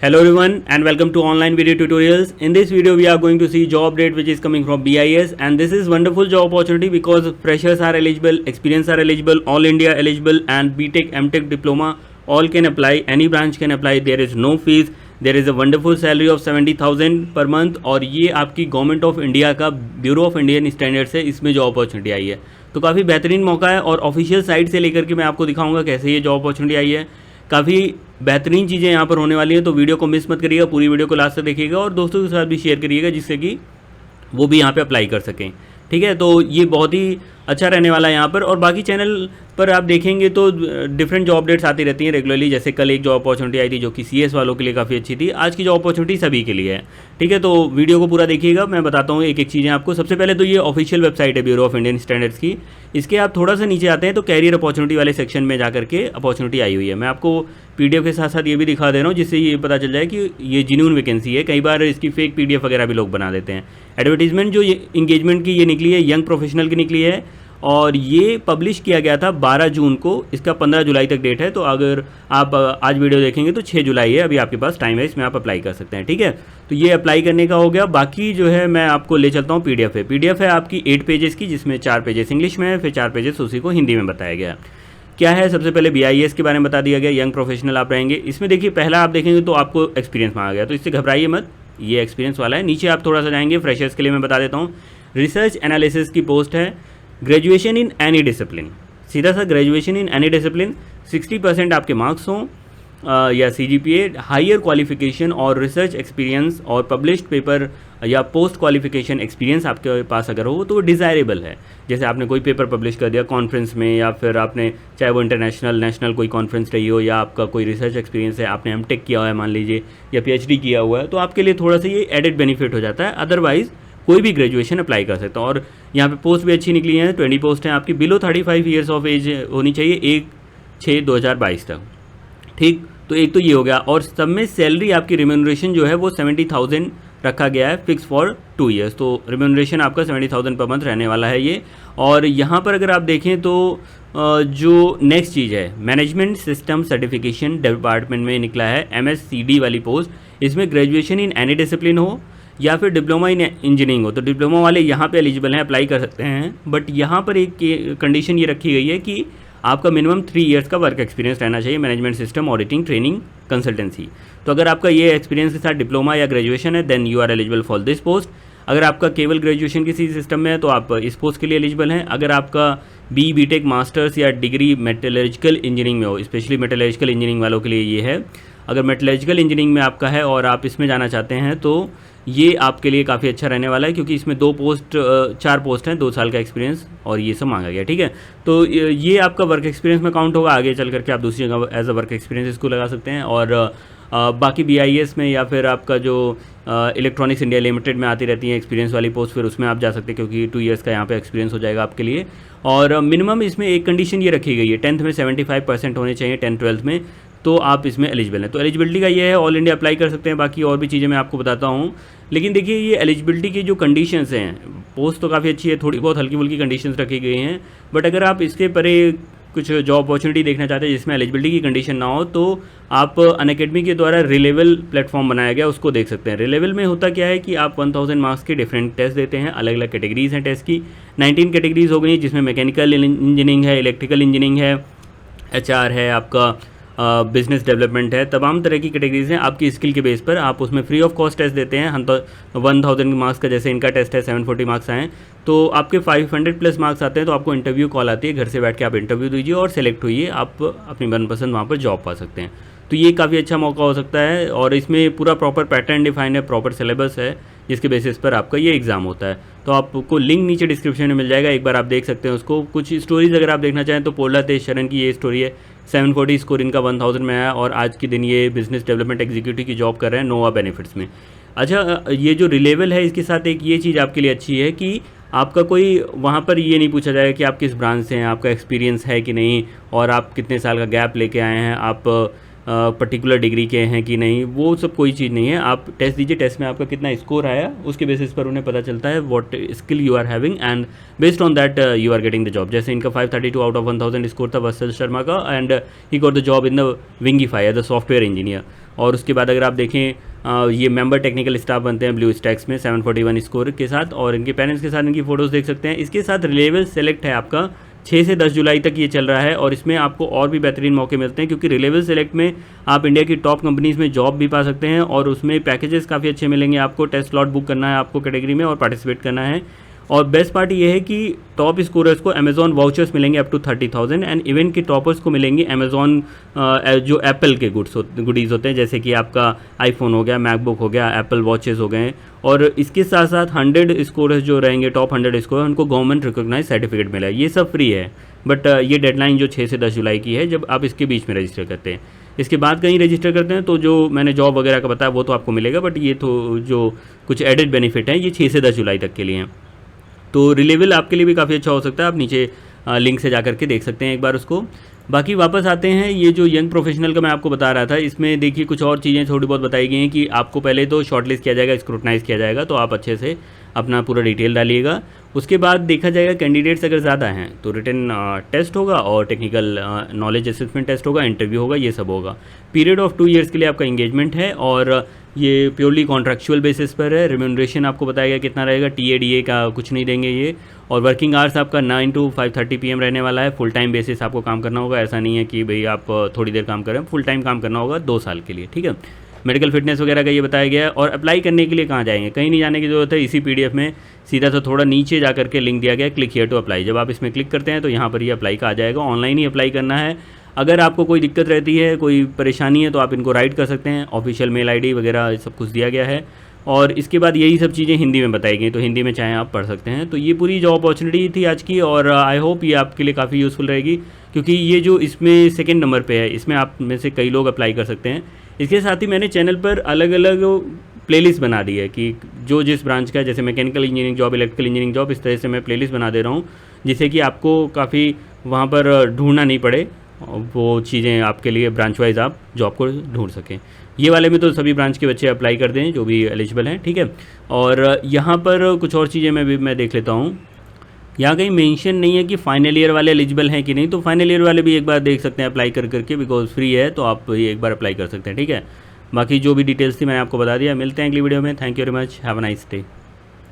Hello everyone and welcome to online video tutorials. In this video we are going to see job update which is coming from BIS, and this is wonderful job opportunity because freshers are eligible, experience are eligible, all India eligible, and BTech, MTech diploma all can apply, any branch can apply, there is no fees, there is a wonderful salary of 70,000 per month और ये आपकी government of India का bureau of Indian standard से इसमें job opportunity आई है। तो काफ़ी बेहतरीन मौका है और ऑफिशियल साइट से लेकर के मैं आपको दिखाऊंगा कैसे ये जॉब अपॉर्चुनिटी आई है। काफ़ी बेहतरीन चीज़ें यहाँ पर होने वाली हैं, तो वीडियो को मिस मत करिएगा, पूरी वीडियो को लास्ट तक देखिएगा और दोस्तों के साथ भी शेयर करिएगा जिससे कि वो भी यहाँ पे अप्लाई कर सकें। ठीक है, तो ये बहुत ही अच्छा रहने वाला है यहाँ पर। और बाकी चैनल पर आप देखेंगे तो डिफरेंट जॉब अपडेट्स आती रहती हैं रेगुलरली। जैसे कल एक जॉब अपॉर्चुनिटी आई थी जो कि CS वालों के लिए काफ़ी अच्छी थी। आज की जॉब अपॉर्चुनिटी सभी के लिए है। ठीक है, तो वीडियो को पूरा देखिएगा, मैं बताता हूँ एक एक चीज़ें आपको। सबसे पहले तो ये ऑफिशियल वेबसाइट है ब्यूरो ऑफ इंडियन स्टैंडर्ड्स की। इसके आप थोड़ा सा नीचे आते हैं तो कैरियर अपॉर्चुनिटी वाले सेक्शन में जाकर के अपॉर्चुनिटी आई हुई है। मैं आपको PDF के साथ साथ ये भी दिखा दे रहा हूँ जिससे ये पता चल जाए कि ये जेन्युइन वैकेंसी है। कई बार इसकी फेक PDF वगैरह भी लोग बना देते हैं। एडवर्टीजमेंट जो इंगेजमेंट की ये निकली है, यंग प्रोफेशनल की निकली है और ये पब्लिश किया गया था 12 जून को। इसका 15 जुलाई तक डेट है, तो अगर आप आज वीडियो देखेंगे तो 6 जुलाई है, अभी आपके पास टाइम है, इसमें आप अप्लाई कर सकते हैं। ठीक है, तो ये अप्लाई करने का हो गया। बाकी जो है मैं आपको ले चलता हूँ PDF है आपकी 8 पेजेस की, जिसमें 4 पेजेस इंग्लिश में है, फिर 4 पेजेस उसी को हिंदी में बताया गया। क्या है, सबसे पहले BIS के बारे में बता दिया गया, यंग प्रोफेशनल आप रहेंगे। इसमें देखिए पहला आप देखेंगे तो आपको एक्सपीरियंस मांगा गया, तो इससे घबराइए मत, ये एक्सपीरियंस वाला है। नीचे आप थोड़ा सा जाएंगे, फ्रेशर्स के लिए मैं बता देता हूँ। रिसर्च एनालिसिस की पोस्ट है, ग्रेजुएशन इन एनी डिसिप्लिन, सीधा सा ग्रेजुएशन इन एनी डिसिप्लिन, 60% आपके मार्क्स हों या CGPA, हायर क्वालिफिकेशन और रिसर्च एक्सपीरियंस और पब्लिश्ड पेपर या पोस्ट क्वालिफिकेशन एक्सपीरियंस आपके पास अगर हो तो वो डिज़ायरेबल है। जैसे आपने कोई पेपर पब्लिश कर दिया कॉन्फ्रेंस में, या फिर आपने चाहे वो इंटरनेशनल नेशनल कोई कॉन्फ्रेंस रही हो, या आपका कोई रिसर्च एक्सपीरियंस है, आपने MTech किया हुआ है मान लीजिए, या PhD किया हुआ है, तो आपके लिए थोड़ा सा ये एडेड बेनिफिट हो जाता है। अदरवाइज़ कोई भी ग्रेजुएशन अप्लाई कर सकता है। और यहाँ पे पोस्ट भी अच्छी निकली हैं, 20 पोस्ट हैं आपकी। बिलो 35 ईयर्स ऑफ एज होनी चाहिए 1/6/2022 तक। ठीक, तो एक तो ये हो गया। और सब में सैलरी आपकी रिम्यूनरेशन जो है वो 70,000 रखा गया है, फिक्स फॉर 2 ईयर्स। तो रिम्यूनरेशन आपका 70,000 पर मंथ रहने वाला है ये। और यहाँ पर अगर आप देखें तो जो नेक्स्ट चीज़ है, मैनेजमेंट सिस्टम सर्टिफिकेशन डिपार्टमेंट में निकला है MSCD वाली पोस्ट। इसमें ग्रेजुएशन इन एनी डिसिप्लिन हो या फिर डिप्लोमा इन इंजीनियरिंग हो, तो डिप्लोमा वाले यहाँ पे एलिजिबल हैं, अप्लाई कर सकते हैं। बट यहाँ पर एक कंडीशन ये रखी गई है कि आपका मिनिमम 3 ईयर्स का वर्क एक्सपीरियंस रहना चाहिए management system, auditing, training, consultancy. तो अगर आपका ये एक्सपीरियंस के साथ डिप्लोमा या ग्रेजुएशन है then you are eligible for this post. अगर आपका केवल ग्रेजुएशन किसी सिस्टम में है तो आप इस पोस्ट के लिए एलिजिबल हैं। अगर आपका BTech मास्टर्स या डिग्री मेटलर्जिकल इंजीनियरिंग में हो, स्पेशली मेटलर्जिकल इंजीनियरिंग वालों के लिए ये है। अगर मेटलर्जिकल इंजीनियरिंग में आपका है और आप इसमें जाना चाहते हैं तो ये आपके लिए काफ़ी अच्छा रहने वाला है, क्योंकि इसमें 4 पोस्ट हैं, 2 साल का एक्सपीरियंस और ये सब मांगा गया। ठीक है, तो ये आपका वर्क एक्सपीरियंस में काउंट होगा। आगे चल करके आप दूसरी जगह एज अ वर्क एक्सपीरियंस इसको लगा सकते हैं। और बाकी BIS में या फिर आपका जो इलेक्ट्रॉनिक्स इंडिया लिमिटेड में आती रहती है एक्सपीरियंस वाली पोस्ट, फिर उसमें आप जा सकते हैं क्योंकि 2 ईयर्स का यहाँ पे एक्सपीरियंस हो जाएगा आपके लिए। और मिनिमम इसमें एक कंडीशन ये रखी गई है, 10th में 75% होने चाहिए, 10th-12th में, तो आप इसमें एलिजिबल हैं। तो एलिजिबिलिटी का ये है, ऑल इंडिया अप्लाई कर सकते हैं। बाकी और भी चीज़ें मैं आपको बताता हूँ, लेकिन देखिए ये एलिजिबिलिटी की जो कंडीशंस हैं, पोस्ट तो काफ़ी अच्छी है, थोड़ी बहुत हल्की फुल्की कंडीशंस रखी गई हैं। बट अगर आप इसके परे कुछ जॉब अपॉर्चुनिटी देखना चाहते हैं जिसमें एलिजिबिलिटी की कंडीशन ना हो, तो आप अनअकैडमी के द्वारा रिलेवल प्लेटफॉर्म बनाया गया, उसको देख सकते हैं। रिलेवल में होता क्या है कि आप 1000 मार्क्स के डिफरेंट टेस्ट देते हैं, अलग अलग कैटेगरीज हैं टेस्ट की, 19 कैटेगरीज हो गई, जिसमें मैकेनिकल इंजीनियरिंग है, इलेक्ट्रिकल इंजीनियरिंग है, HR है, आपका बिजनेस डेवलपमेंट है, तमाम तरह की कैटेगरीज हैं। आपकी स्किल के बेस पर आप उसमें फ्री ऑफ कॉस्ट टेस्ट देते हैं। 1000 मार्क्स का जैसे इनका टेस्ट है 740 मार्क्स आए, तो आपके 500+ मार्क्स आते हैं तो आपको इंटरव्यू कॉल आती है, घर से बैठ के आप इंटरव्यू दीजिए और सेलेक्ट होइए, आप अपनी मनपसंद वहाँ पर जॉब पा सकते हैं। तो ये काफ़ी अच्छा मौका हो सकता है। और इसमें पूरा प्रॉपर पैटर्न डिफाइन है, प्रॉपर सिलेबस है, जिसके बेसिस पर आपका ये एग्ज़ाम होता है। तो आपको लिंक नीचे डिस्क्रिप्शन में मिल जाएगा, एक बार आप देख सकते हैं उसको। कुछ स्टोरीज़ अगर आप देखना चाहें तो पोला तेज शरण की ये स्टोरी है, 740 स्कोर इनका 1000 में आया और आज के दिन ये बिजनेस डेवलपमेंट एग्जीक्यूटिव की जॉब कर रहे हैं नोवा बेनिफिट्स में। अच्छा, ये जो रिलेवल है इसके साथ एक ये चीज़ आपके लिए अच्छी है कि आपका कोई वहाँ पर ये नहीं पूछा जाएगा कि आप किस ब्रांच से हैं, आपका एक्सपीरियंस है कि नहीं, और आप कितने साल का गैप लेके आए हैं, आप पर्टिकुलर डिग्री के हैं कि नहीं, वो सब कोई चीज़ नहीं है। आप टेस्ट दीजिए, टेस्ट में आपका कितना स्कोर आया उसके बेसिस पर उन्हें पता चलता है what skill you are having, and based on that you are getting the job. जैसे इनका 532 आउट ऑफ 1000 स्कोर था वत्सल शर्मा का, and he got the job in the Wingify as the software engineer. और उसके बाद अगर आप देखें ये मेंबर टेक्निकल स्टाफ बनते हैं ब्लू स्टैक्स में 741 स्कोर के साथ, और इनके पेरेंट्स के साथ इनकी फ़ोटोज़ देख सकते हैं। इसके साथ रिलेबल सेलेक्ट है आपका 6 से 10 जुलाई तक ये चल रहा है, और इसमें आपको और भी बेहतरीन मौके मिलते हैं क्योंकि रिलेबल सेलेक्ट में आप इंडिया की टॉप कंपनीज़ में जॉब भी पा सकते हैं, और उसमें पैकेजेस काफ़ी अच्छे मिलेंगे आपको। टेस्ट स्लॉट बुक करना है आपको कैटेगरी में और पार्टिसिपेट करना है। और बेस्ट पार्ट ये है कि टॉप स्कोरर्स को अमेजॉन वाउचर्स मिलेंगे अप टू 30,000, एंड इवेंट के टॉपर्स को मिलेंगे अमेजॉन जो एप्पल के गुडीज़ होते हैं, जैसे कि आपका आईफोन हो गया, मैकबुक हो गया, एप्पल वॉचेस हो गए। और इसके साथ साथ 100 स्कोरर्स जो रहेंगे, टॉप 100 स्कोर, उनको गवर्नमेंट रिकॉग्नाइज सर्टिफिकेट मिला है। ये सब फ्री है, बट ये डेडलाइन जो 6 से 10 जुलाई की है, जब आप इसके बीच में रजिस्टर करते हैं। इसके बाद कहीं रजिस्टर करते हैं तो जो मैंने जॉब वगैरह का बताया वो तो आपको मिलेगा, बट ये तो जो कुछ एडेड बेनिफिट हैं ये 6 से 10 जुलाई तक के लिए हैं। तो रिलेबल आपके लिए भी काफ़ी अच्छा हो सकता है, आप नीचे लिंक से जाकर के देख सकते हैं एक बार उसको। बाकी वापस आते हैं, ये जो यंग प्रोफेशनल का मैं आपको बता रहा था, इसमें देखिए कुछ और चीज़ें थोड़ी बहुत बताई गई हैं कि आपको पहले तो शॉर्टलिस्ट किया जाएगा, स्क्रूटनाइज किया जाएगा, तो आप अच्छे से अपना पूरा डिटेल डालिएगा। उसके बाद देखा जाएगा कैंडिडेट्स अगर ज़्यादा हैं तो रिटन टेस्ट होगा और टेक्निकल नॉलेज असेसमेंट टेस्ट होगा, इंटरव्यू होगा, ये सब होगा। पीरियड ऑफ 2 ईयर्स के लिए आपका इंगेजमेंट है, और ये प्योरली कॉन्ट्रैक्चुअल बेसिस पर है। रिम्यूनरेशन आपको बताएगा कितना रहेगा, टीएडीए का कुछ नहीं देंगे ये। और वर्किंग आवर्स आपका 9 to 5:30 PM रहने वाला है। फुल टाइम बेसिस आपको काम करना होगा, ऐसा नहीं है कि भाई आप थोड़ी देर काम करें, फुल टाइम काम करना होगा 2 साल के लिए, ठीक है। मेडिकल फिटनेस वगैरह का ये बताया गया है। और अप्लाई करने के लिए कहाँ जाएंगे, कहीं नहीं जाने की ज़रूरत है, इसी पीडीएफ में सीधा सा थोड़ा नीचे जा करके लिंक दिया गया है, क्लिक हियर टू अप्लाई। जब आप इसमें क्लिक करते हैं तो यहाँ पर ये अप्लाई का आ जाएगा, ऑनलाइन ही अप्लाई करना है। अगर आपको कोई दिक्कत रहती है, कोई परेशानी है, तो आप इनको राइट कर सकते हैं। ऑफिशियल मेल आईडी वगैरह सब कुछ दिया गया है, और इसके बाद यही सब चीज़ें हिंदी में बताई गई, तो हिंदी में चाहे आप पढ़ सकते हैं। तो ये पूरी जॉब अपॉर्चुनिटी थी आज की, और आई होप ये आपके लिए काफ़ी यूज़फुल रहेगी, क्योंकि ये जो इसमें सेकंड नंबर पे है, इसमें आप में से कई लोग अप्लाई कर सकते हैं। इसके साथ ही मैंने चैनल पर अलग अलग प्लेलिस्ट बना दी है कि जो जिस ब्रांच का है, जैसे mechanical engineering job, electrical engineering job, इस तरह से मैं प्लेलिस्ट बना दे रहा हूँ, जिससे कि आपको काफ़ी वहाँ पर ढूंढना नहीं पड़े, वो चीज़ें आपके लिए ब्रांच वाइज आप जॉब को ढूंढ सकें। ये वाले में तो सभी ब्रांच के बच्चे अप्लाई कर दें जो भी एलिजिबल हैं, ठीक है। और यहाँ पर कुछ और चीज़ें मैं देख लेता हूँ। यहाँ कहीं मेंशन नहीं है कि फाइनल ईयर वाले एलिजिबल हैं कि नहीं, तो फाइनल ईयर वाले भी एक बार देख सकते हैं अप्लाई करके, बिकॉज फ्री है, तो आप ये एक बार अप्लाई कर सकते हैं, ठीक है। बाकी जो भी डिटेल्स थी मैंने आपको बता दिया। मिलते हैं अगली वीडियो में। Thank you very much, have a nice day.